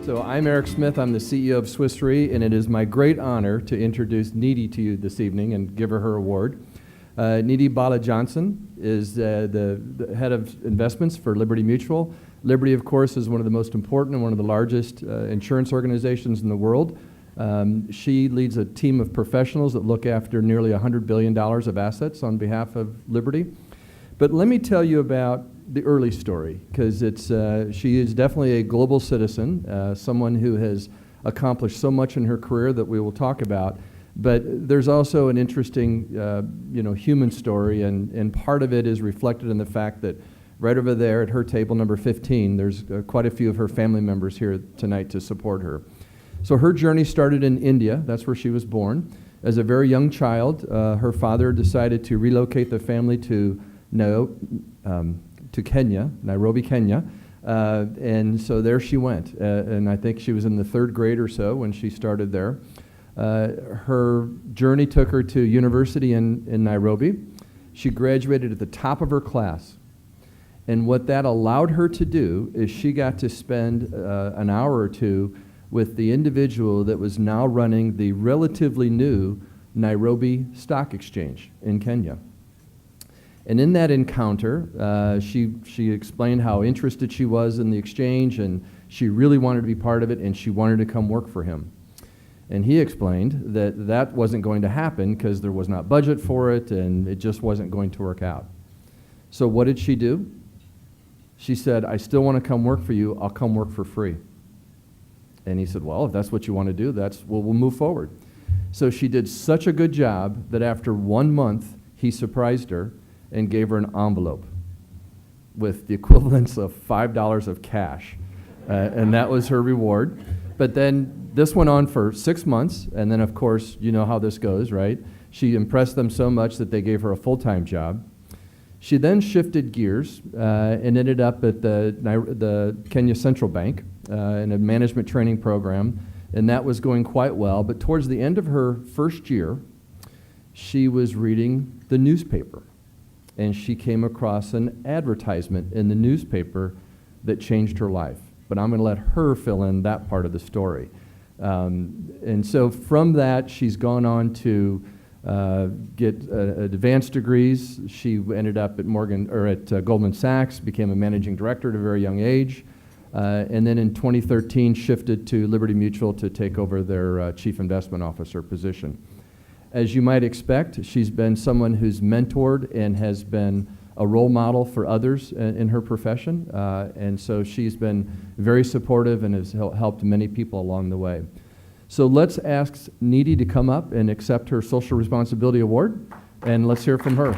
So I'm Eric Smith. I'm the CEO of Swiss Re, and it is my great honor to introduce Neeti to you this evening and give her award. Neeti Bhalla Johnson is the head of investments for Liberty Mutual. Liberty, of course, is one of the most important and one of the largest insurance organizations in the world. She leads a team of professionals that look after nearly $100 billion of assets on behalf of Liberty. But let me tell you about the early story, because she is definitely a global citizen, someone who has accomplished so much in her career that we will talk about. But there's also an interesting, human story, and part of it is reflected in the fact that right over there at her table, number 15, there's quite a few of her family members here tonight to support her. So her journey started in India. That's where she was born. As a very young child, her father decided to relocate the family to Kenya, Nairobi, Kenya. And so there she went. And I think she was in the third grade or so when she started there. Her journey took her to university in Nairobi. She graduated at the top of her class. And what that allowed her to do is she got to spend an hour or two with the individual that was now running the relatively new Nairobi Stock Exchange in Kenya. And in that encounter, she explained how interested she was in the exchange, and she really wanted to be part of it, and she wanted to come work for him. And he explained that that wasn't going to happen because there was not budget for it, and it just wasn't going to work out. So what did she do? She said, "I still want to come work for you. I'll come work for free." And he said, "Well, if that's what you want to do, we'll move forward." So she did such a good job that after 1 month, he surprised her and gave her an envelope with the equivalence of $5 of cash. And that was her reward. But then this went on for 6 months, and then, of course, you know how this goes, right? She impressed them so much that they gave her a full-time job. She then shifted gears and ended up at the Kenya Central Bank in a management training program, and that was going quite well. But towards the end of her first year, she was reading the newspaper, and she came across an advertisement in the newspaper that changed her life. But I'm going to let her fill in that part of the story. And so from that, she's gone on to get advanced degrees. She ended up at Goldman Sachs, became a managing director at a very young age, and then in 2013 shifted to Liberty Mutual to take over their chief investment officer position. As you might expect, she's been someone who's mentored and has been a role model for others in her profession, and so she's been very supportive and has helped many people along the way. So let's ask Neeti to come up and accept her Social Responsibility Award, and let's hear from her.